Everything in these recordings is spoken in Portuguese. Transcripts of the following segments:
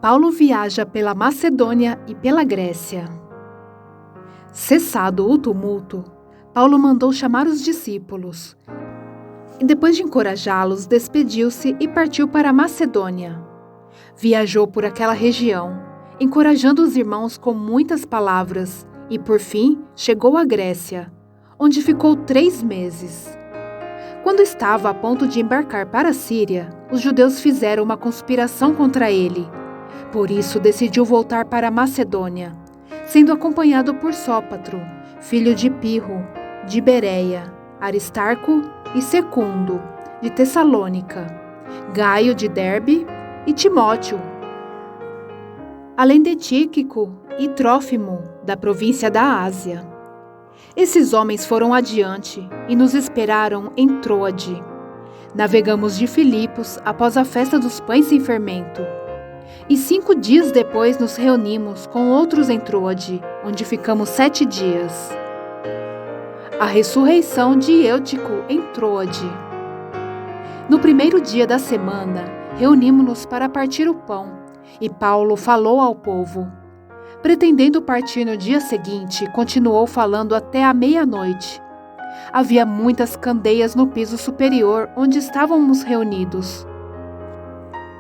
Paulo viaja pela Macedônia e pela Grécia. Cessado o tumulto, Paulo mandou chamar os discípulos e, depois de encorajá-los, despediu-se e partiu para a Macedônia. Viajou por aquela região, encorajando os irmãos com muitas palavras e, por fim, chegou à Grécia, onde ficou 3 meses. Quando estava a ponto de embarcar para a Síria, os judeus fizeram uma conspiração contra ele. Por isso, decidiu voltar para a Macedônia, sendo acompanhado por Sópatro, filho de Pirro, de Bereia, Aristarco e Secundo, de Tessalônica, Gaio de Derbe e Timóteo, além de Tíquico e Trófimo, da província da Ásia. Esses homens foram adiante e nos esperaram em Troade. Navegamos de Filipos após a festa dos pães sem fermento. E 5 dias depois nos reunimos com outros em Troade, onde ficamos 7 dias. A ressurreição de Eutico em Troade. No primeiro dia da semana, reunimos-nos para partir o pão, e Paulo falou ao povo. Pretendendo partir no dia seguinte, continuou falando até a meia-noite. Havia muitas candeias no piso superior onde estávamos reunidos.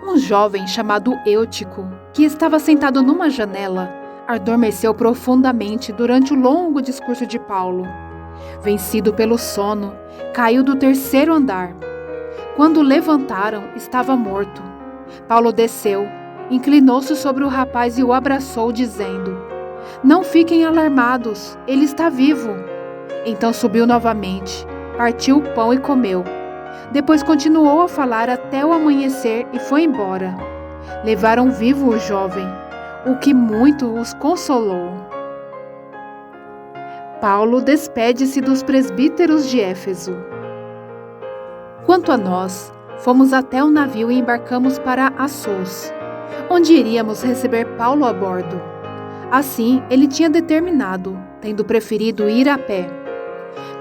Um jovem chamado Eutico, que estava sentado numa janela, adormeceu profundamente durante o longo discurso de Paulo. Vencido pelo sono, caiu do 3º andar. Quando o levantaram, estava morto. Paulo desceu, inclinou-se sobre o rapaz e o abraçou, dizendo: "Não fiquem alarmados, ele está vivo." Então subiu novamente, partiu o pão e comeu. Depois continuou a falar até o amanhecer e foi embora. Levaram vivo o jovem, o que muito os consolou. Paulo despede-se dos presbíteros de Éfeso. Quanto a nós, fomos até o navio e embarcamos para Assos, onde iríamos receber Paulo a bordo. Assim, ele tinha determinado, tendo preferido ir a pé.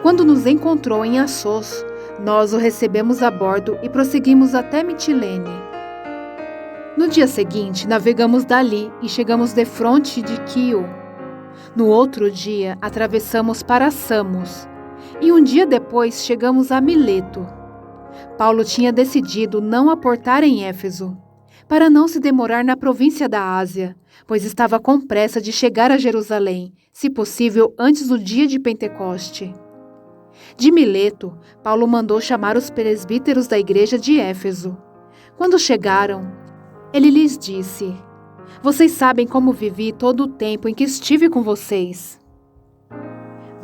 Quando nos encontrou em Assos, nós o recebemos a bordo e prosseguimos até Mitilene. No dia seguinte, navegamos dali e chegamos defronte de Quio. No outro dia, atravessamos para Samos, e um dia depois chegamos a Mileto. Paulo tinha decidido não aportar em Éfeso, para não se demorar na província da Ásia, pois estava com pressa de chegar a Jerusalém, se possível antes do dia de Pentecoste. De Mileto, Paulo mandou chamar os presbíteros da igreja de Éfeso. Quando chegaram, ele lhes disse: "Vocês sabem como vivi todo o tempo em que estive com vocês,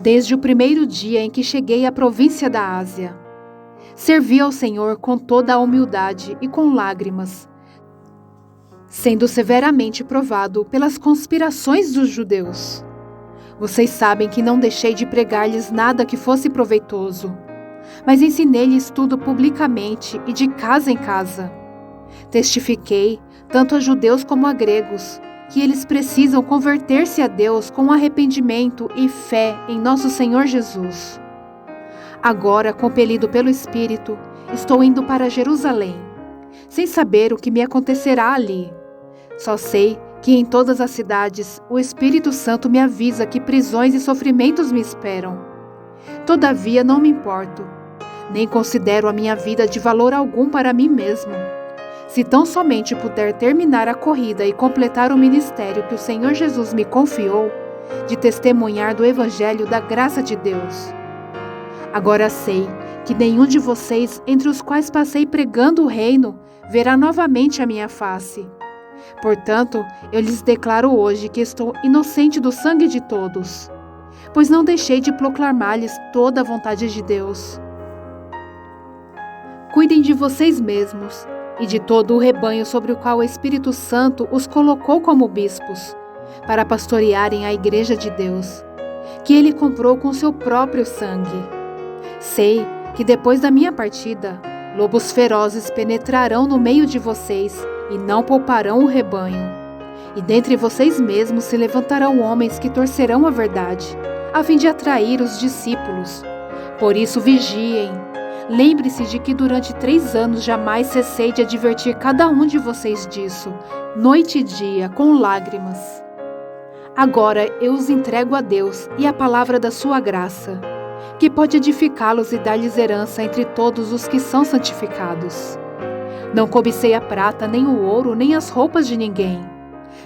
desde o primeiro dia em que cheguei à província da Ásia. Servi ao Senhor com toda a humildade e com lágrimas, sendo severamente provado pelas conspirações dos judeus. Vocês sabem que não deixei de pregar-lhes nada que fosse proveitoso, mas ensinei-lhes tudo publicamente e de casa em casa. Testifiquei, tanto a judeus como a gregos, que eles precisam converter-se a Deus com arrependimento e fé em nosso Senhor Jesus. Agora, compelido pelo Espírito, estou indo para Jerusalém, sem saber o que me acontecerá ali. Só sei que em todas as cidades o Espírito Santo me avisa que prisões e sofrimentos me esperam. Todavia não me importo, nem considero a minha vida de valor algum para mim mesmo, se tão somente puder terminar a corrida e completar o ministério que o Senhor Jesus me confiou, de testemunhar do Evangelho da graça de Deus. Agora sei que nenhum de vocês, entre os quais passei pregando o reino, verá novamente a minha face. Portanto, eu lhes declaro hoje que estou inocente do sangue de todos, pois não deixei de proclamar-lhes toda a vontade de Deus. Cuidem de vocês mesmos e de todo o rebanho sobre o qual o Espírito Santo os colocou como bispos, para pastorearem a igreja de Deus, que ele comprou com seu próprio sangue. Sei que depois da minha partida, lobos ferozes penetrarão no meio de vocês e não pouparão o rebanho. E dentre vocês mesmos se levantarão homens que torcerão a verdade, a fim de atrair os discípulos. Por isso vigiem. lembre-se de que durante 3 anos jamais cessei de advertir cada um de vocês disso, noite e dia, com lágrimas. Agora eu os entrego a Deus e à palavra da sua graça, que pode edificá-los e dar-lhes herança entre todos os que são santificados. Não cobicei a prata, nem o ouro, nem as roupas de ninguém.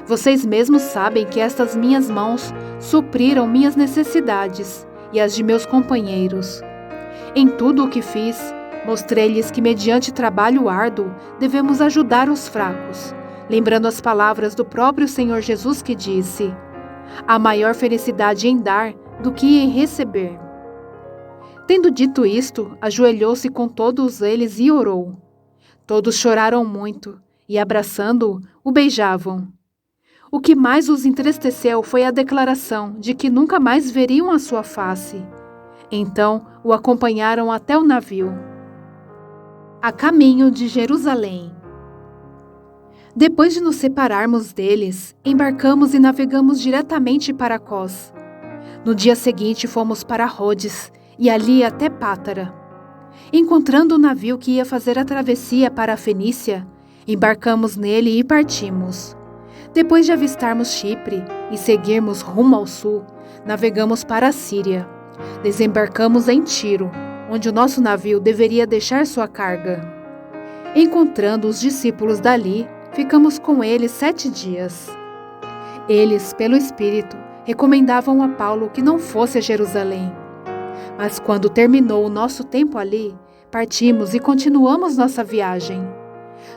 Vocês mesmos sabem que estas minhas mãos supriram minhas necessidades e as de meus companheiros. Em tudo o que fiz, mostrei-lhes que mediante trabalho árduo devemos ajudar os fracos, lembrando as palavras do próprio Senhor Jesus que disse: há maior felicidade em dar do que em receber. Tendo dito isto, ajoelhou-se com todos eles e orou. Todos choraram muito e, abraçando-o, o beijavam. O que mais os entristeceu foi a declaração de que nunca mais veriam a sua face. Então o acompanharam até o navio. A caminho de Jerusalém. Depois de nos separarmos deles, embarcamos e navegamos diretamente para Cós. No dia seguinte fomos para Rhodes e ali até Pátara. Encontrando o navio que ia fazer a travessia para a Fenícia, embarcamos nele e partimos. Depois de avistarmos Chipre e seguirmos rumo ao sul, navegamos para a Síria. Desembarcamos em Tiro, onde o nosso navio deveria deixar sua carga. Encontrando os discípulos dali, ficamos com eles 7 dias. Eles, pelo Espírito, recomendavam a Paulo que não fosse a Jerusalém. Mas quando terminou o nosso tempo ali, partimos e continuamos nossa viagem.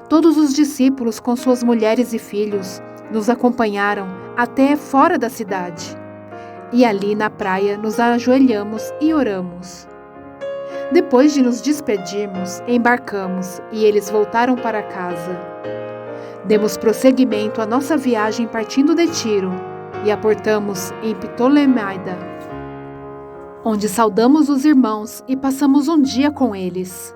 Todos os discípulos, com suas mulheres e filhos, nos acompanharam até fora da cidade. E ali na praia nos ajoelhamos e oramos. Depois de nos despedirmos, embarcamos e eles voltaram para casa. Demos prosseguimento à nossa viagem partindo de Tiro e aportamos em Ptolemaida, onde saudamos os irmãos e passamos um dia com eles.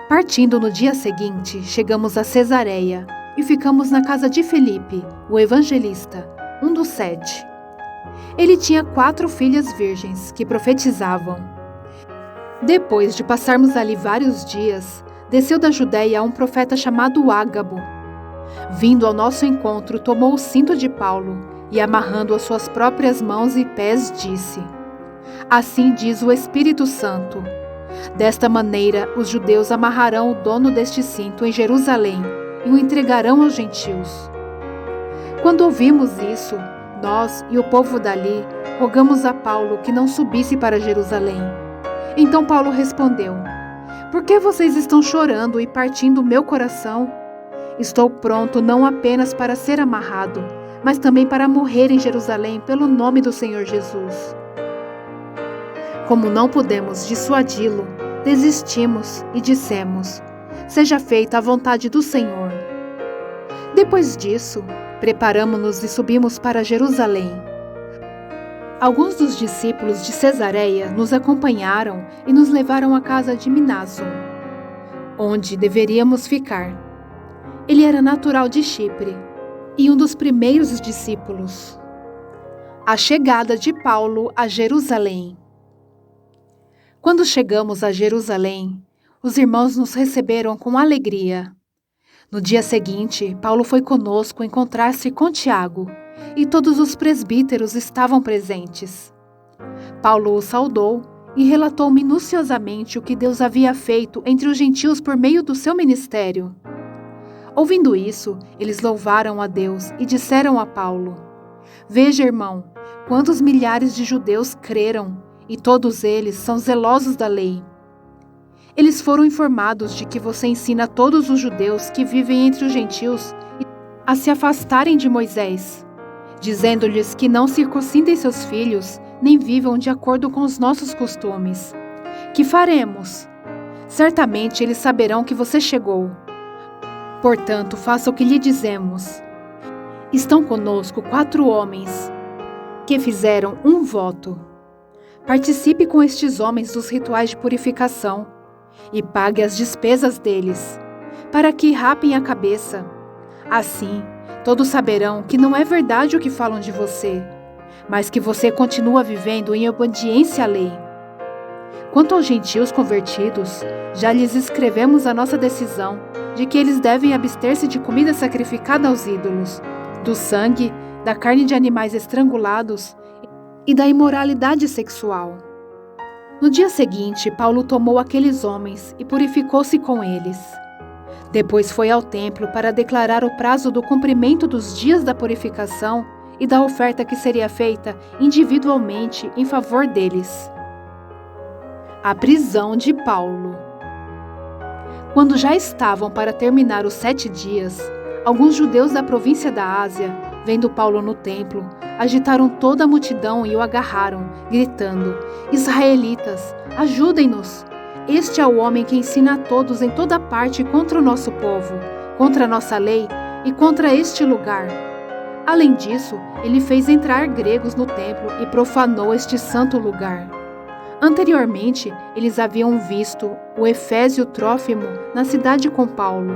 Partindo no dia seguinte, chegamos a Cesareia e ficamos na casa de Filipe, o evangelista, um dos 7. Ele tinha 4 filhas virgens que profetizavam. Depois de passarmos ali vários dias, desceu da Judéia um profeta chamado Ágabo. Vindo ao nosso encontro, tomou o cinto de Paulo e, amarrando as suas próprias mãos e pés, disse: assim diz o Espírito Santo: desta maneira os judeus amarrarão o dono deste cinto em Jerusalém e o entregarão aos gentios. Quando ouvimos isso, nós e o povo dali rogamos a Paulo que não subisse para Jerusalém. Então Paulo respondeu: por que vocês estão chorando e partindo o meu coração? Estou pronto não apenas para ser amarrado, mas também para morrer em Jerusalém pelo nome do Senhor Jesus. Como não pudemos dissuadi-lo, desistimos e dissemos: seja feita a vontade do Senhor. Depois disso, preparamo-nos e subimos para Jerusalém. Alguns dos discípulos de Cesareia nos acompanharam e nos levaram à casa de Mnason, onde deveríamos ficar. Ele era natural de Chipre e um dos primeiros discípulos. A chegada de Paulo a Jerusalém. Quando chegamos a Jerusalém, os irmãos nos receberam com alegria. No dia seguinte, Paulo foi conosco encontrar-se com Tiago, e todos os presbíteros estavam presentes. Paulo o saudou e relatou minuciosamente o que Deus havia feito entre os gentios por meio do seu ministério. Ouvindo isso, eles louvaram a Deus e disseram a Paulo: veja, irmão, quantos milhares de judeus creram, e todos eles são zelosos da lei. Eles foram informados de que você ensina todos os judeus que vivem entre os gentios a se afastarem de Moisés, dizendo-lhes que não circuncidem seus filhos, nem vivam de acordo com os nossos costumes. Que faremos? Certamente eles saberão que você chegou. Portanto, faça o que lhe dizemos. Estão conosco 4 homens que fizeram um voto. Participe com estes homens dos rituais de purificação e pague as despesas deles, para que rapem a cabeça. Assim, todos saberão que não é verdade o que falam de você, mas que você continua vivendo em obediência à lei. Quanto aos gentios convertidos, já lhes escrevemos a nossa decisão de que eles devem abster-se de comida sacrificada aos ídolos, do sangue, da carne de animais estrangulados e da imoralidade sexual. No dia seguinte, Paulo tomou aqueles homens e purificou-se com eles. Depois foi ao templo para declarar o prazo do cumprimento dos dias da purificação e da oferta que seria feita individualmente em favor deles. A prisão de Paulo. Quando já estavam para terminar os 7 dias, alguns judeus da província da Ásia, vendo Paulo no templo, agitaram toda a multidão e o agarraram, gritando: Israelitas, ajudem-nos! Este é o homem que ensina a todos em toda parte contra o nosso povo, contra a nossa lei e contra este lugar. Além disso, ele fez entrar gregos no templo e profanou este santo lugar. Anteriormente, eles haviam visto o efésio Trófimo na cidade com Paulo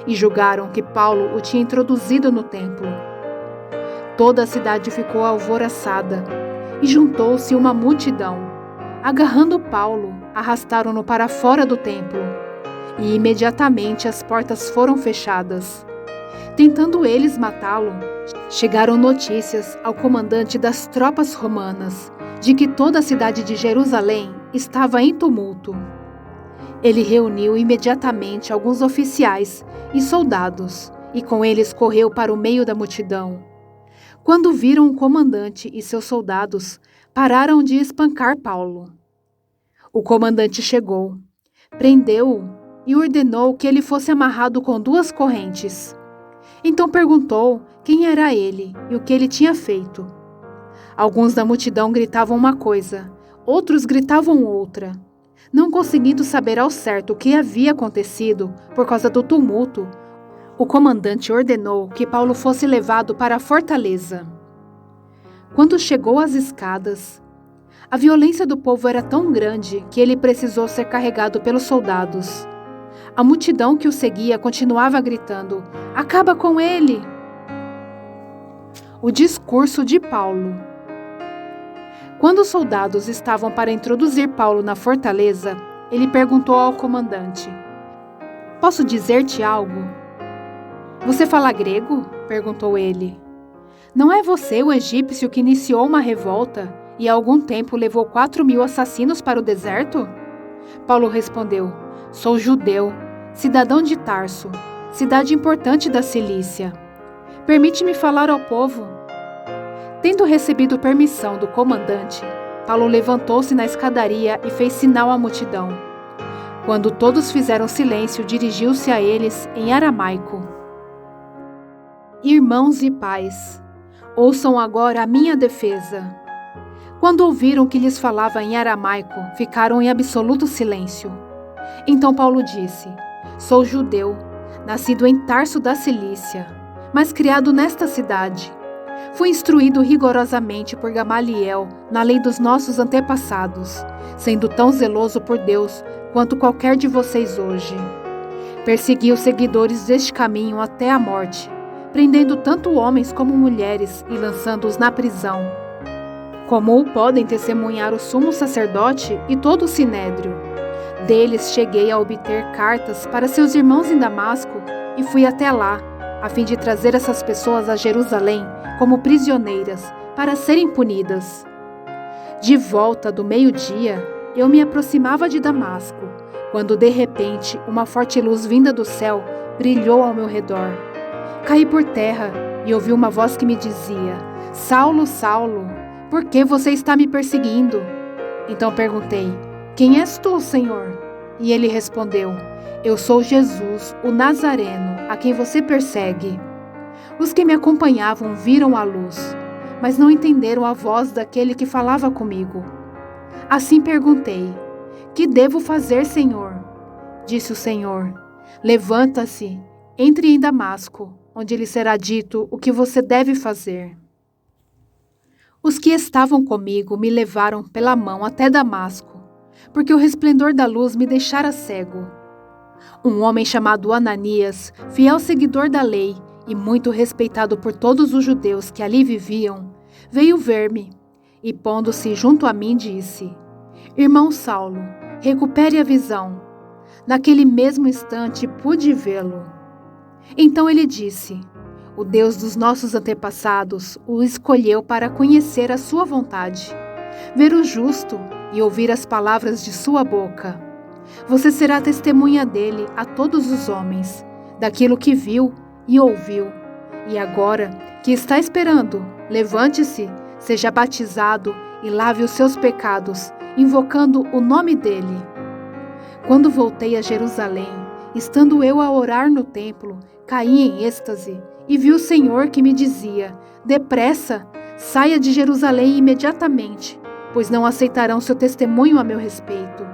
e julgaram que Paulo o tinha introduzido no templo. Toda a cidade ficou alvoroçada e juntou-se uma multidão. Agarrando Paulo, arrastaram-no para fora do templo e imediatamente as portas foram fechadas. Tentando eles matá-lo, chegaram notícias ao comandante das tropas romanas de que toda a cidade de Jerusalém estava em tumulto. Ele reuniu imediatamente alguns oficiais e soldados e com eles correu para o meio da multidão. Quando viram o comandante e seus soldados, pararam de espancar Paulo. O comandante chegou, prendeu-o e ordenou que ele fosse amarrado com 2 correntes. Então perguntou quem era ele e o que ele tinha feito. Alguns da multidão gritavam uma coisa, outros gritavam outra. Não conseguindo saber ao certo o que havia acontecido por causa do tumulto, o comandante ordenou que Paulo fosse levado para a fortaleza. Quando chegou às escadas, a violência do povo era tão grande que ele precisou ser carregado pelos soldados. A multidão que o seguia continuava gritando: "Acaba com ele!" O discurso de Paulo. Quando os soldados estavam para introduzir Paulo na fortaleza, ele perguntou ao comandante: "Posso dizer-te algo?" "Você fala grego?" perguntou ele. "Não é você o egípcio que iniciou uma revolta e há algum tempo levou 4.000 assassinos para o deserto?" Paulo respondeu: "Sou judeu, cidadão de Tarso, cidade importante da Cilícia. Permite-me falar ao povo." Tendo recebido permissão do comandante, Paulo levantou-se na escadaria e fez sinal à multidão. Quando todos fizeram silêncio, dirigiu-se a eles em aramaico: "Irmãos e pais, ouçam agora a minha defesa." Quando ouviram que lhes falava em aramaico, ficaram em absoluto silêncio. Então Paulo disse: "Sou judeu, nascido em Tarso da Cilícia, mas criado nesta cidade. Fui instruído rigorosamente por Gamaliel na lei dos nossos antepassados, sendo tão zeloso por Deus quanto qualquer de vocês hoje. Persegui os seguidores deste caminho até a morte, prendendo tanto homens como mulheres e lançando-os na prisão. Como o podem testemunhar o sumo sacerdote e todo o sinédrio. Deles cheguei a obter cartas para seus irmãos em Damasco e fui até lá, a fim de trazer essas pessoas a Jerusalém como prisioneiras, para serem punidas. De volta do meio-dia, eu me aproximava de Damasco, quando de repente uma forte luz vinda do céu brilhou ao meu redor. Caí por terra e ouvi uma voz que me dizia: "Saulo, Saulo, por que você está me perseguindo?" Então perguntei: "Quem és tu, Senhor?" E ele respondeu: "Eu sou Jesus, o Nazareno, a quem você persegue." Os que me acompanhavam viram a luz, mas não entenderam a voz daquele que falava comigo. Assim perguntei: "Que devo fazer, Senhor?" Disse o Senhor: "Levanta-se, entre em Damasco, onde lhe será dito o que você deve fazer." Os que estavam comigo me levaram pela mão até Damasco, porque o resplendor da luz me deixara cego. Um homem chamado Ananias, fiel seguidor da lei e muito respeitado por todos os judeus que ali viviam, veio ver-me e, pondo-se junto a mim, disse: Irmão Saulo, recupere a visão. Naquele mesmo instante pude vê-lo. Então ele disse: o Deus dos nossos antepassados o escolheu para conhecer a sua vontade, ver o justo e ouvir as palavras de sua boca. Você será testemunha dele a todos os homens, daquilo que viu e ouviu. E agora, que está esperando, levante-se, seja batizado e lave os seus pecados, invocando o nome dele. Quando voltei a Jerusalém, estando eu a orar no templo, caí em êxtase e vi o Senhor que me dizia: depressa, saia de Jerusalém imediatamente, pois não aceitarão seu testemunho a meu respeito.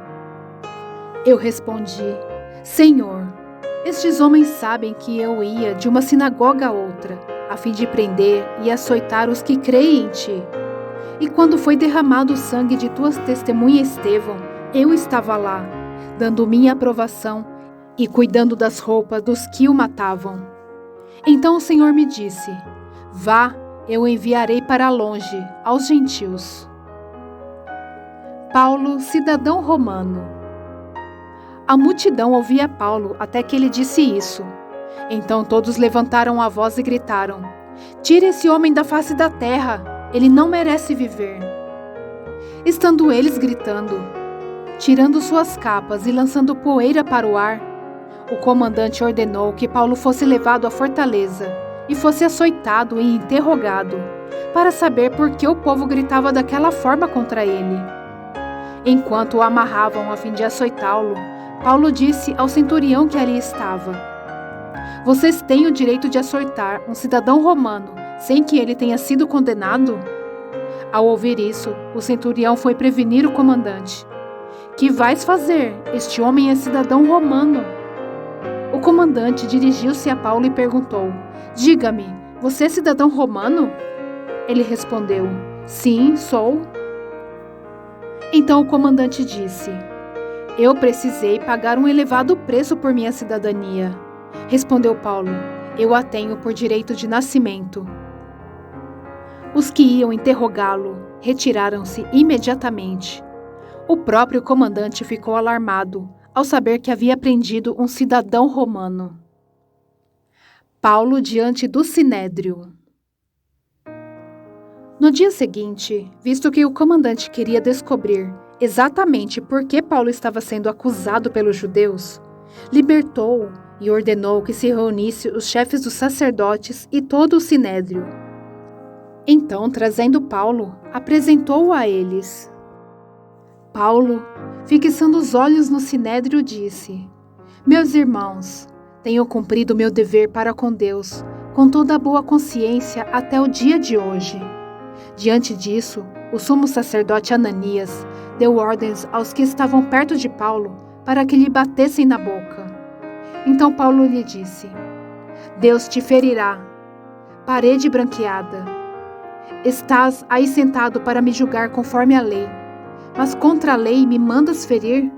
Eu respondi: Senhor, estes homens sabem que eu ia de uma sinagoga a outra, a fim de prender e açoitar os que creem em ti. E quando foi derramado o sangue de tua testemunha Estevão, eu estava lá, dando minha aprovação e cuidando das roupas dos que o matavam. Então o Senhor me disse: vá, eu o enviarei para longe, aos gentios. Paulo, cidadão romano. A multidão ouvia Paulo até que ele disse isso. Então todos levantaram a voz e gritaram: tire esse homem da face da terra, ele não merece viver. Estando eles gritando, tirando suas capas e lançando poeira para o ar, o comandante ordenou que Paulo fosse levado à fortaleza e fosse açoitado e interrogado, para saber por que o povo gritava daquela forma contra ele. Enquanto o amarravam a fim de açoitá-lo, Paulo disse ao centurião que ali estava: vocês têm o direito de açoitar um cidadão romano sem que ele tenha sido condenado? Ao ouvir isso, o centurião foi prevenir o comandante: que vais fazer? Este homem é cidadão romano. O comandante dirigiu-se a Paulo e perguntou: diga-me, você é cidadão romano? Ele respondeu: sim, sou. Então o comandante disse: eu precisei pagar um elevado preço por minha cidadania. Respondeu Paulo: eu a tenho por direito de nascimento. Os que iam interrogá-lo retiraram-se imediatamente. O próprio comandante ficou alarmado ao saber que havia prendido um cidadão romano. Paulo diante do Sinédrio. No dia seguinte, visto que o comandante queria descobrir exatamente por que Paulo estava sendo acusado pelos judeus, libertou-o e ordenou que se reunisse os chefes dos sacerdotes e todo o Sinédrio. Então, trazendo Paulo, apresentou-o a eles. Paulo, fixando os olhos no Sinédrio, disse: meus irmãos, tenho cumprido meu dever para com Deus, com toda a boa consciência até o dia de hoje. Diante disso, o sumo sacerdote Ananias deu ordens aos que estavam perto de Paulo para que lhe batessem na boca. Então Paulo lhe disse: Deus te ferirá, parede branqueada. Estás aí sentado para me julgar conforme a lei, mas contra a lei me mandas ferir?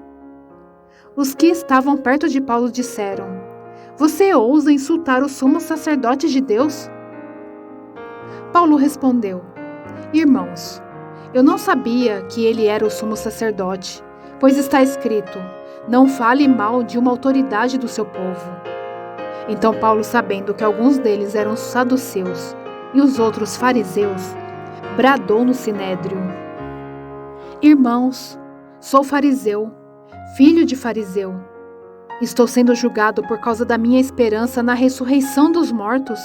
Os que estavam perto de Paulo disseram: você ousa insultar o sumo sacerdote de Deus? Paulo respondeu: irmãos, eu não sabia que ele era o sumo sacerdote, pois está escrito: não fale mal de uma autoridade do seu povo. Então Paulo, sabendo que alguns deles eram saduceus e os outros fariseus, bradou no Sinédrio: irmãos, sou fariseu, filho de fariseu. Estou sendo julgado por causa da minha esperança na ressurreição dos mortos.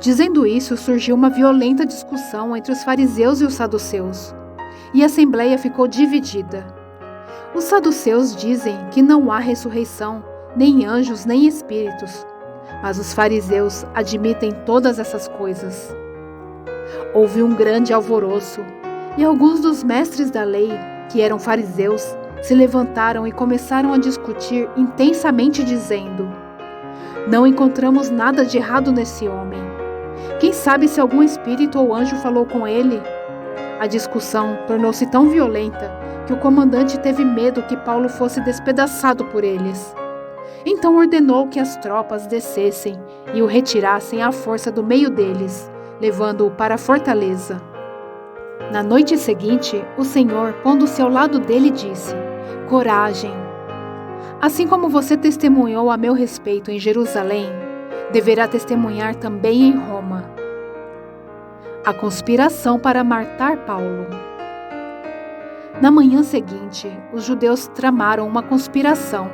Dizendo isso, surgiu uma violenta discussão entre os fariseus e os saduceus, e a assembleia ficou dividida. Os saduceus dizem que não há ressurreição, nem anjos, nem espíritos, mas os fariseus admitem todas essas coisas. Houve um grande alvoroço, e alguns dos mestres da lei, que eram fariseus, se levantaram e começaram a discutir intensamente, dizendo: não encontramos nada de errado nesse homem. Quem sabe se algum espírito ou anjo falou com ele? A discussão tornou-se tão violenta que o comandante teve medo que Paulo fosse despedaçado por eles. Então ordenou que as tropas descessem e o retirassem à força do meio deles, levando-o para a fortaleza. Na noite seguinte, o Senhor, pondo-se ao lado dele, disse: Coragem! Assim como você testemunhou a meu respeito em Jerusalém, deverá testemunhar também em Roma. A conspiração para matar Paulo. Na manhã seguinte, os judeus tramaram uma conspiração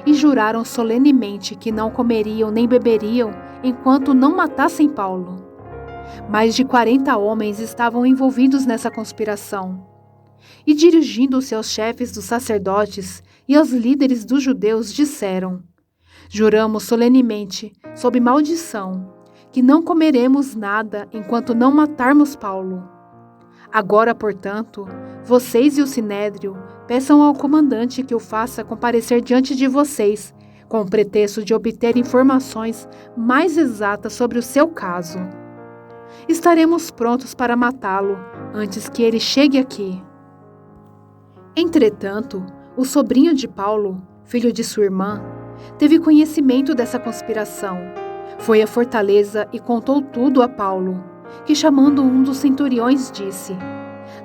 e juraram solenemente que não comeriam nem beberiam enquanto não matassem Paulo. Mais de 40 homens estavam envolvidos nessa conspiração. E dirigindo-se aos chefes dos sacerdotes e aos líderes dos judeus, disseram: Juramos solenemente, sob maldição, que não comeremos nada enquanto não matarmos Paulo. Agora, portanto, vocês e o Sinédrio peçam ao comandante que o faça comparecer diante de vocês, com o pretexto de obter informações mais exatas sobre o seu caso. Estaremos prontos para matá-lo antes que ele chegue aqui. Entretanto, o sobrinho de Paulo, filho de sua irmã, teve conhecimento dessa conspiração. Foi à fortaleza e contou tudo a Paulo, que, chamando um dos centuriões, disse: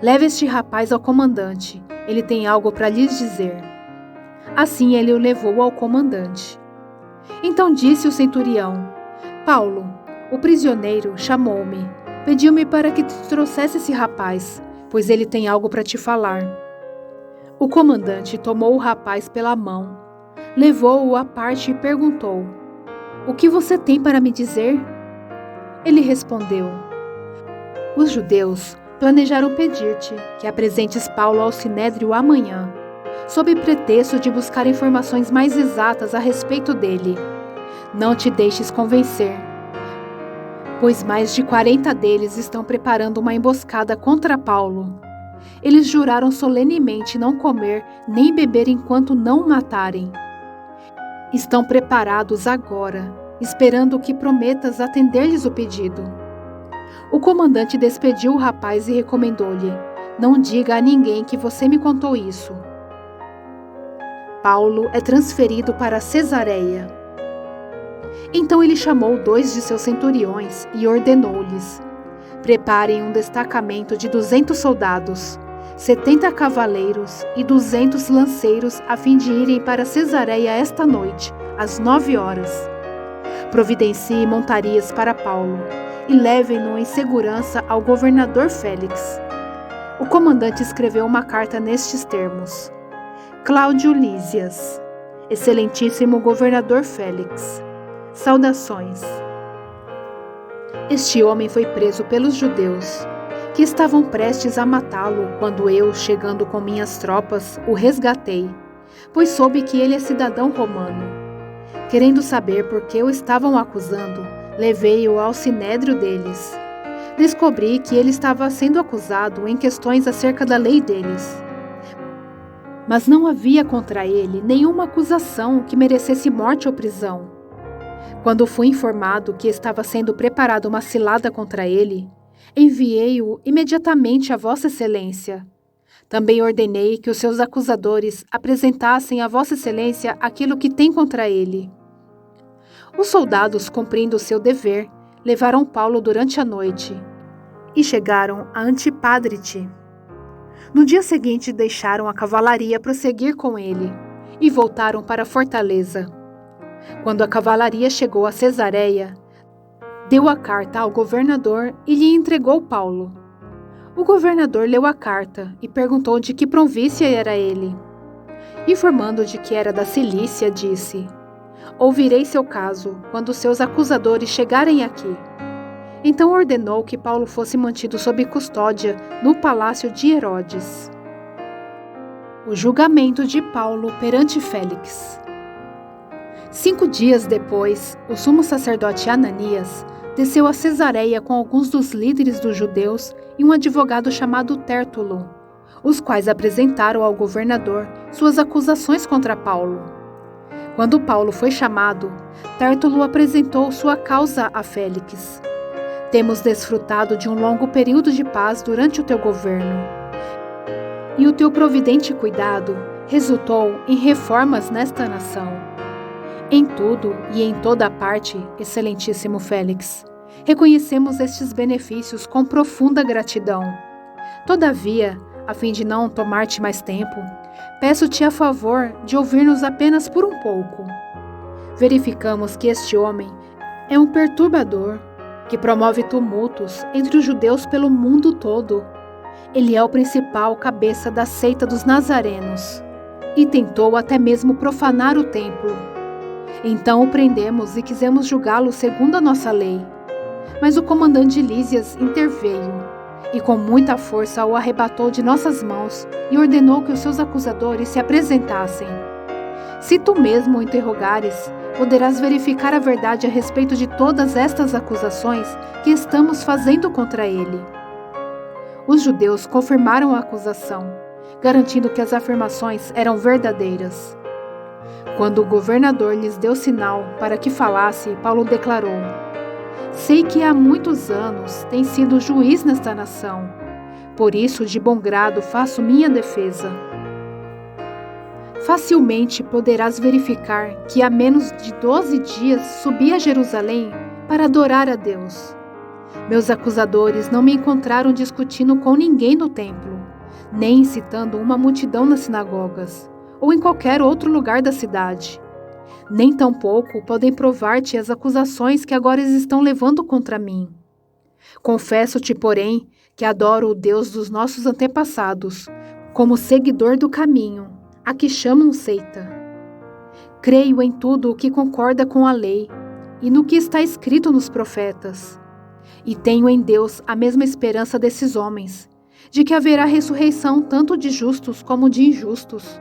Leve este rapaz ao comandante, ele tem algo para lhes dizer. Assim ele o levou ao comandante. Então disse o centurião: Paulo, o prisioneiro, chamou-me, pediu-me para que te trouxesse esse rapaz, pois ele tem algo para te falar. O comandante tomou o rapaz pela mão, levou-o à parte e perguntou: O que você tem para me dizer? Ele respondeu: Os judeus planejaram pedir-te que apresentes Paulo ao Sinédrio amanhã, sob pretexto de buscar informações mais exatas a respeito dele. Não te deixes convencer, pois mais de 40 deles estão preparando uma emboscada contra Paulo. Eles juraram solenemente não comer nem beber enquanto não o matarem. Estão preparados agora, esperando que prometas atender-lhes o pedido. O comandante despediu o rapaz e recomendou-lhe: Não diga a ninguém que você me contou isso. Paulo é transferido para Cesareia. Então ele chamou 2 de seus centuriões e ordenou-lhes: Preparem um destacamento de 200 soldados, 70 cavaleiros e 200 lanceiros a fim de irem para Cesareia esta noite, às 9 horas. Providencie montarias para Paulo e levem-no em segurança ao governador Félix. O comandante escreveu uma carta nestes termos: Cláudio Lísias, excelentíssimo governador Félix, saudações. Este homem foi preso pelos judeus, que estavam prestes a matá-lo quando eu, chegando com minhas tropas, o resgatei, pois soube que ele é cidadão romano. Querendo saber por que o estavam acusando, levei-o ao sinédrio deles. Descobri que ele estava sendo acusado em questões acerca da lei deles. Mas não havia contra ele nenhuma acusação que merecesse morte ou prisão. Quando fui informado que estava sendo preparada uma cilada contra ele, enviei-o imediatamente a Vossa Excelência. Também ordenei que os seus acusadores apresentassem a Vossa Excelência aquilo que tem contra ele. Os soldados, cumprindo o seu dever, levaram Paulo durante a noite e chegaram a Antipádrite. No dia seguinte, deixaram a cavalaria prosseguir com ele e voltaram para a fortaleza. Quando a cavalaria chegou a Cesareia, deu a carta ao governador e lhe entregou Paulo. O governador leu a carta e perguntou de que província era ele. Informando de que era da Cilícia, disse: Ouvirei seu caso quando seus acusadores chegarem aqui. Então ordenou que Paulo fosse mantido sob custódia no palácio de Herodes. O julgamento de Paulo perante Félix. 5 dias depois, o sumo sacerdote Ananias desceu a Cesareia com alguns dos líderes dos judeus e um advogado chamado Tértulo, os quais apresentaram ao governador suas acusações contra Paulo. Quando Paulo foi chamado, Tértulo apresentou sua causa a Félix. Temos desfrutado de um longo período de paz durante o teu governo, e o teu providente cuidado resultou em reformas nesta nação. Em tudo e em toda parte, excelentíssimo Félix, reconhecemos estes benefícios com profunda gratidão. Todavia, a fim de não tomar-te mais tempo, peço-te a favor de ouvir-nos apenas por um pouco. Verificamos que este homem é um perturbador, que promove tumultos entre os judeus pelo mundo todo. Ele é o principal cabeça da seita dos nazarenos e tentou até mesmo profanar o templo. Então o prendemos e quisemos julgá-lo segundo a nossa lei. Mas o comandante Lísias interveio e com muita força o arrebatou de nossas mãos e ordenou que os seus acusadores se apresentassem. Se tu mesmo o interrogares, poderás verificar a verdade a respeito de todas estas acusações que estamos fazendo contra ele. Os judeus confirmaram a acusação, garantindo que as afirmações eram verdadeiras. Quando o governador lhes deu sinal para que falasse, Paulo declarou: sei que há muitos anos tem sido juiz nesta nação. Por isso, de bom grado, faço minha defesa. Facilmente poderás verificar que há menos de 12 dias subi a Jerusalém para adorar a Deus. Meus acusadores não me encontraram discutindo com ninguém no templo, nem incitando uma multidão nas sinagogas, ou em qualquer outro lugar da cidade. Nem tampouco podem provar-te as acusações que agora estão levando contra mim. Confesso-te, porém, que adoro o Deus dos nossos antepassados, como seguidor do caminho, a que chamam seita. Creio em tudo o que concorda com a lei e no que está escrito nos profetas. E tenho em Deus a mesma esperança desses homens, de que haverá ressurreição tanto de justos como de injustos.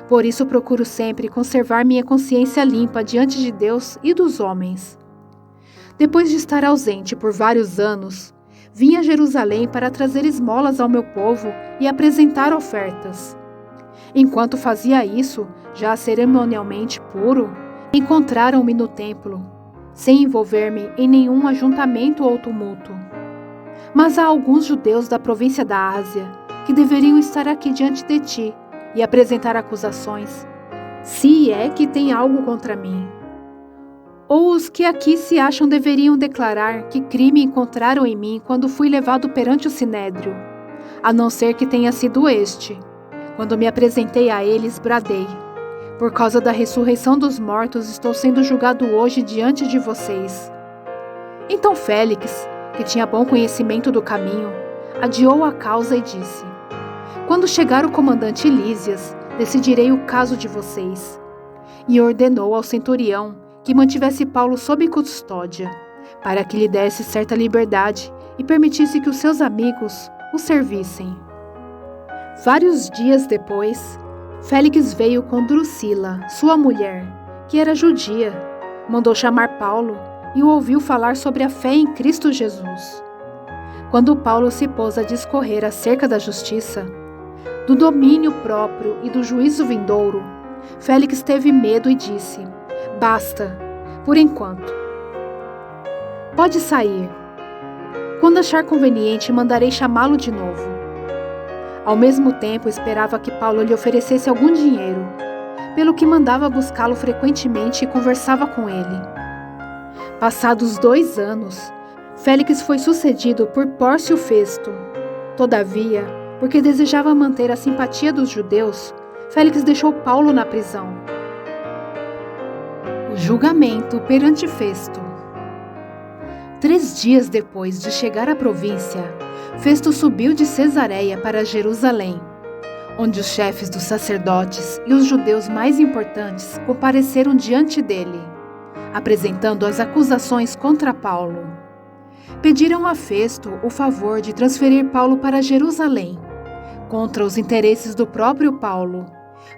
Por isso procuro sempre conservar minha consciência limpa diante de Deus e dos homens. Depois de estar ausente por vários anos, vim a Jerusalém para trazer esmolas ao meu povo e apresentar ofertas. Enquanto fazia isso, já cerimonialmente puro, encontraram-me no templo, sem envolver-me em nenhum ajuntamento ou tumulto. Mas há alguns judeus da província da Ásia que deveriam estar aqui diante de ti e apresentar acusações, se é que tem algo contra mim. Ou os que aqui se acham deveriam declarar que crime encontraram em mim quando fui levado perante o sinédrio, a não ser que tenha sido este. Quando me apresentei a eles, bradei: por causa da ressurreição dos mortos, estou sendo julgado hoje diante de vocês. Então Félix, que tinha bom conhecimento do caminho, adiou a causa e disse: quando chegar o comandante Lísias, decidirei o caso de vocês. E ordenou ao centurião que mantivesse Paulo sob custódia, para que lhe desse certa liberdade e permitisse que os seus amigos o servissem. Vários dias depois, Félix veio com Drusila, sua mulher, que era judia, mandou chamar Paulo e o ouviu falar sobre a fé em Cristo Jesus. Quando Paulo se pôs a discorrer acerca da justiça, do domínio próprio e do juízo vindouro, Félix teve medo e disse: basta, por enquanto. Pode sair. Quando achar conveniente, mandarei chamá-lo de novo. Ao mesmo tempo, esperava que Paulo lhe oferecesse algum dinheiro, pelo que mandava buscá-lo frequentemente e conversava com ele. Passados 2 anos, Félix foi sucedido por Pórcio Festo. Todavia, porque desejava manter a simpatia dos judeus, Félix deixou Paulo na prisão. O julgamento perante Festo. 3 dias depois de chegar à província, Festo subiu de Cesareia para Jerusalém, onde os chefes dos sacerdotes e os judeus mais importantes compareceram diante dele, apresentando as acusações contra Paulo. Pediram a Festo o favor de transferir Paulo para Jerusalém, contra os interesses do próprio Paulo,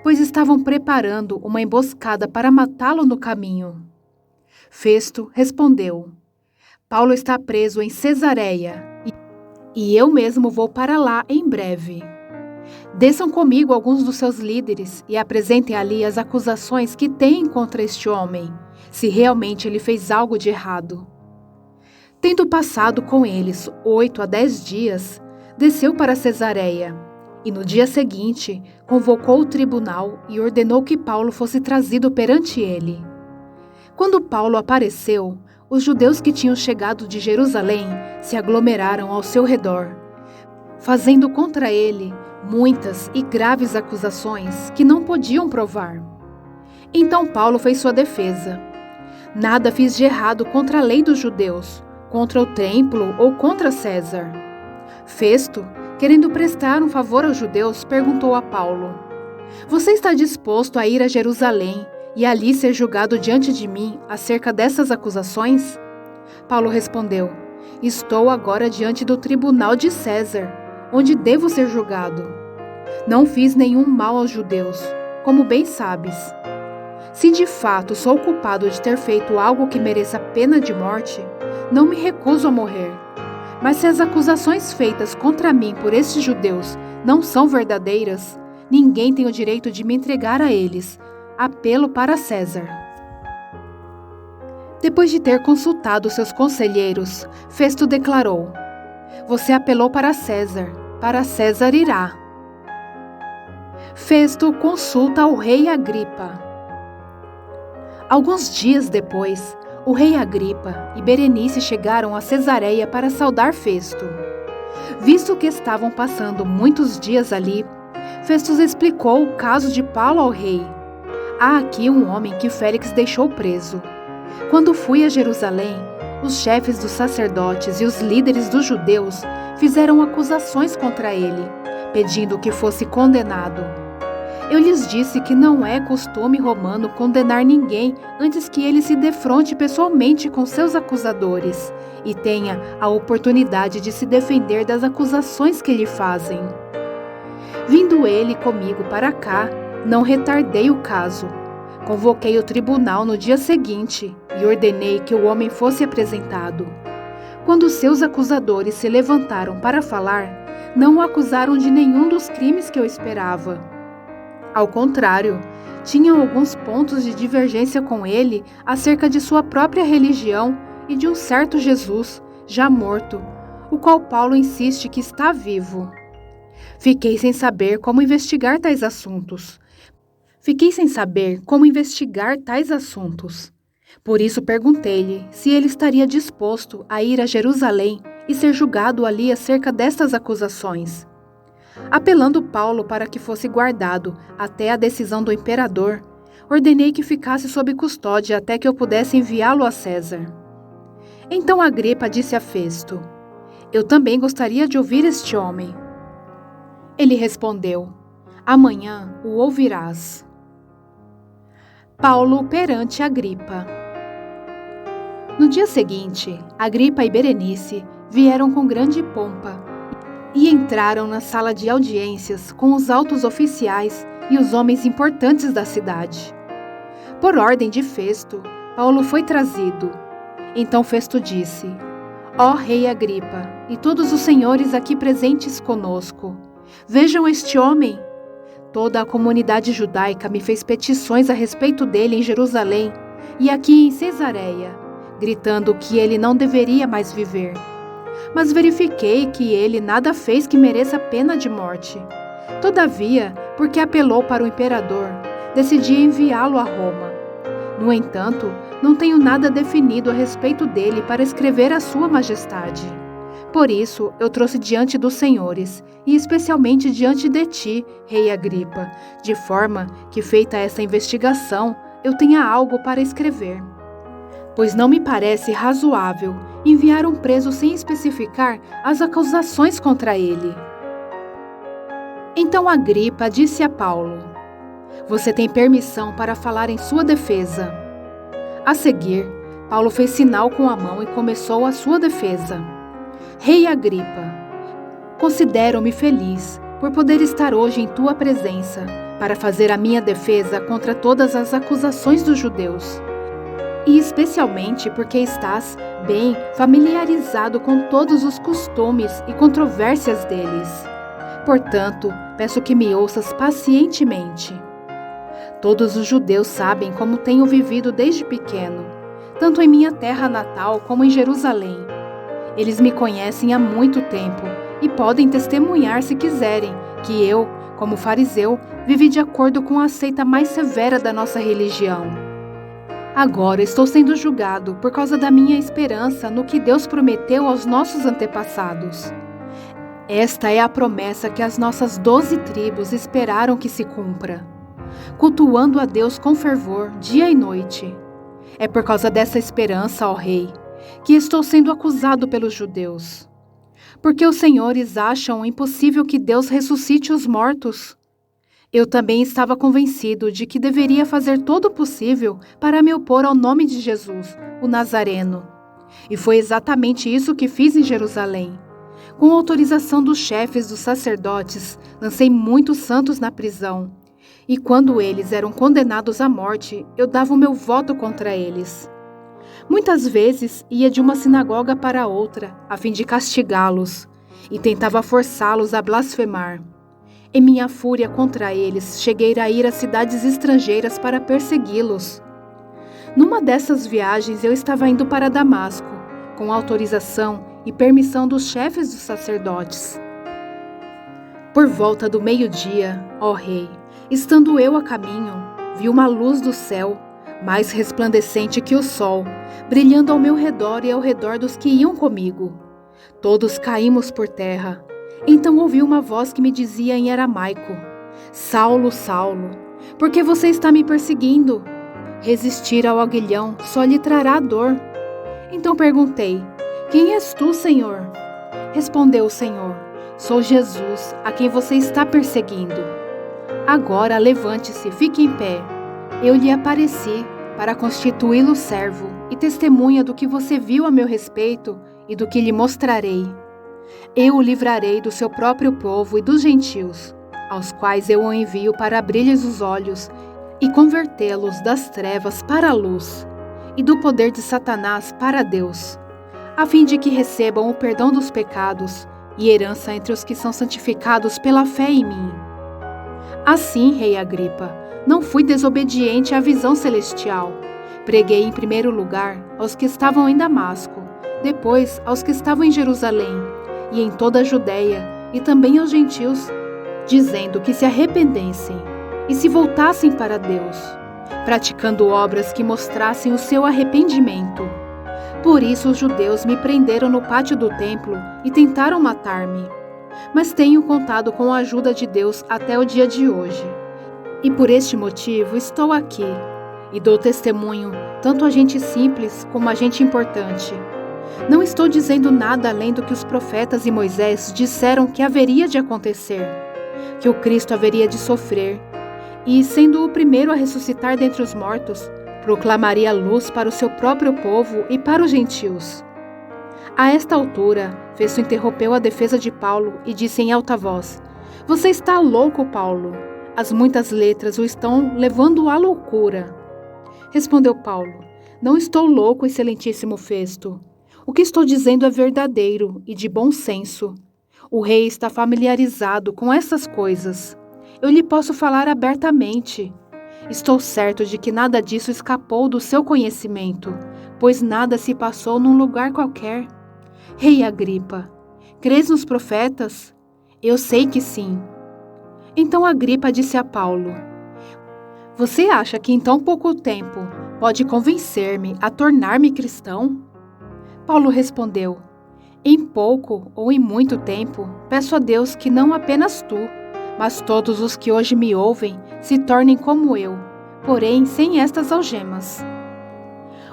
pois estavam preparando uma emboscada para matá-lo no caminho. Festo respondeu: Paulo está preso em Cesareia, e eu mesmo vou para lá em breve. Desçam comigo alguns dos seus líderes e apresentem ali as acusações que têm contra este homem, se realmente ele fez algo de errado. Tendo passado com eles 8 a 10 dias, desceu para Cesareia, e no dia seguinte convocou o tribunal e ordenou que Paulo fosse trazido perante ele. Quando Paulo apareceu, os judeus que tinham chegado de Jerusalém se aglomeraram ao seu redor, fazendo contra ele muitas e graves acusações que não podiam provar. Então Paulo fez sua defesa. Nada fiz de errado contra a lei dos judeus, contra o templo ou contra César. Festo, querendo prestar um favor aos judeus, perguntou a Paulo: Você está disposto a ir a Jerusalém e ali ser julgado diante de mim acerca dessas acusações? Paulo respondeu: Estou agora diante do tribunal de César, onde devo ser julgado. Não fiz nenhum mal aos judeus, como bem sabes. Se de fato sou culpado de ter feito algo que mereça pena de morte, não me recuso a morrer. Mas se as acusações feitas contra mim por estes judeus não são verdadeiras, ninguém tem o direito de me entregar a eles. Apelo para César. Depois de ter consultado seus conselheiros, Festo declarou: Você apelou para César irá. Festo consulta ao rei Agripa. Alguns dias depois, o rei Agripa e Berenice chegaram a Cesareia para saudar Festo. Visto que estavam passando muitos dias ali, Festo explicou o caso de Paulo ao rei. Há aqui um homem que Félix deixou preso. Quando fui a Jerusalém, os chefes dos sacerdotes e os líderes dos judeus fizeram acusações contra ele, pedindo que fosse condenado. Eu lhes disse que não é costume romano condenar ninguém antes que ele se defronte pessoalmente com seus acusadores e tenha a oportunidade de se defender das acusações que lhe fazem. Vindo ele comigo para cá, não retardei o caso. Convoquei o tribunal no dia seguinte e ordenei que o homem fosse apresentado. Quando seus acusadores se levantaram para falar, não o acusaram de nenhum dos crimes que eu esperava. Ao contrário, tinham alguns pontos de divergência com ele acerca de sua própria religião e de um certo Jesus, já morto, o qual Paulo insiste que está vivo. Fiquei sem saber como investigar tais assuntos. Por isso perguntei-lhe se ele estaria disposto a ir a Jerusalém e ser julgado ali acerca destas acusações. Apelando Paulo para que fosse guardado até a decisão do imperador, ordenei que ficasse sob custódia até que eu pudesse enviá-lo a César. Então Agripa disse a Festo: Eu também gostaria de ouvir este homem. Ele respondeu: Amanhã o ouvirás. Paulo perante Agripa. No dia seguinte, Agripa e Berenice vieram com grande pompa e entraram na sala de audiências com os altos oficiais e os homens importantes da cidade. Por ordem de Festo, Paulo foi trazido. Então Festo disse: Ó rei Agripa e todos os senhores aqui presentes conosco, vejam este homem. Toda a comunidade judaica me fez petições a respeito dele em Jerusalém e aqui em Cesareia, gritando que ele não deveria mais viver. Mas verifiquei que ele nada fez que mereça pena de morte. Todavia, porque apelou para o imperador, decidi enviá-lo a Roma. No entanto, não tenho nada definido a respeito dele para escrever a sua majestade. Por isso, eu trouxe diante dos senhores, e especialmente diante de ti, rei Agripa, de forma que, feita essa investigação, eu tenha algo para escrever. Pois não me parece razoável enviar um preso sem especificar as acusações contra ele. Então Agripa disse a Paulo: Você tem permissão para falar em sua defesa. A seguir, Paulo fez sinal com a mão e começou a sua defesa. Rei Agripa, considero-me feliz por poder estar hoje em tua presença para fazer a minha defesa contra todas as acusações dos judeus. E especialmente porque estás bem familiarizado com todos os costumes e controvérsias deles. Portanto, peço que me ouças pacientemente. Todos os judeus sabem como tenho vivido desde pequeno, tanto em minha terra natal como em Jerusalém. Eles me conhecem há muito tempo e podem testemunhar se quiserem que eu, como fariseu, vivi de acordo com a seita mais severa da nossa religião. Agora estou sendo julgado por causa da minha esperança no que Deus prometeu aos nossos antepassados. Esta é a promessa que as nossas 12 tribos esperaram que se cumpra, cultuando a Deus com fervor dia e noite. É por causa dessa esperança, ó Rei, que estou sendo acusado pelos judeus. Porque os senhores acham impossível que Deus ressuscite os mortos. Eu também estava convencido de que deveria fazer todo o possível para me opor ao nome de Jesus, o Nazareno. E foi exatamente isso que fiz em Jerusalém. Com autorização dos chefes dos sacerdotes, lancei muitos santos na prisão. E quando eles eram condenados à morte, eu dava o meu voto contra eles. Muitas vezes ia de uma sinagoga para outra, a fim de castigá-los, e tentava forçá-los a blasfemar. Em minha fúria contra eles, cheguei a ir a cidades estrangeiras para persegui-los. Numa dessas viagens, eu estava indo para Damasco, com autorização e permissão dos chefes dos sacerdotes. Por volta do meio-dia, ó Rei, estando eu a caminho, vi uma luz do céu, mais resplandecente que o sol, brilhando ao meu redor e ao redor dos que iam comigo. Todos caímos por terra. Então ouvi uma voz que me dizia em aramaico: Saulo, Saulo, por que você está me perseguindo? Resistir ao aguilhão só lhe trará dor. Então perguntei: Quem és tu, Senhor? Respondeu o Senhor: Sou Jesus, a quem você está perseguindo. Agora levante-se, fique em pé. Eu lhe apareci para constituí-lo servo e testemunha do que você viu a meu respeito e do que lhe mostrarei. Eu o livrarei do seu próprio povo e dos gentios, aos quais eu o envio para abrir-lhes os olhos e convertê-los das trevas para a luz e do poder de Satanás para Deus, a fim de que recebam o perdão dos pecados e herança entre os que são santificados pela fé em mim. Assim, Rei Agripa, não fui desobediente à visão celestial. Preguei em primeiro lugar aos que estavam em Damasco, depois aos que estavam em Jerusalém e em toda a Judéia e também aos gentios, dizendo que se arrependessem e se voltassem para Deus, praticando obras que mostrassem o seu arrependimento. Por isso os judeus me prenderam no pátio do templo e tentaram matar-me. Mas tenho contado com a ajuda de Deus até o dia de hoje. E por este motivo estou aqui e dou testemunho tanto a gente simples como a gente importante. Não estou dizendo nada além do que os profetas e Moisés disseram que haveria de acontecer, que o Cristo haveria de sofrer, e, sendo o primeiro a ressuscitar dentre os mortos, proclamaria luz para o seu próprio povo e para os gentios. A esta altura, Festo interrompeu a defesa de Paulo e disse em alta voz: Você está louco, Paulo. As muitas letras o estão levando à loucura. Respondeu Paulo: Não estou louco, excelentíssimo Festo. O que estou dizendo é verdadeiro e de bom senso. O rei está familiarizado com essas coisas. Eu lhe posso falar abertamente. Estou certo de que nada disso escapou do seu conhecimento, pois nada se passou num lugar qualquer. Rei Agripa, crês nos profetas? Eu sei que sim. Então Agripa disse a Paulo: Você acha que em tão pouco tempo pode convencer-me a tornar-me cristão? Paulo respondeu: Em pouco ou em muito tempo, peço a Deus que não apenas tu, mas todos os que hoje me ouvem se tornem como eu, porém sem estas algemas.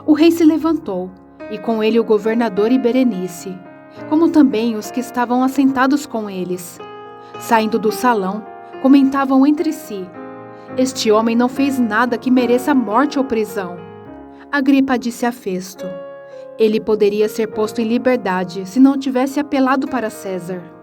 O rei se levantou, e com ele o governador e Berenice, como também os que estavam assentados com eles. Saindo do salão, comentavam entre si: Este homem não fez nada que mereça morte ou prisão. Agripa disse a Festo: Ele poderia ser posto em liberdade se não tivesse apelado para César.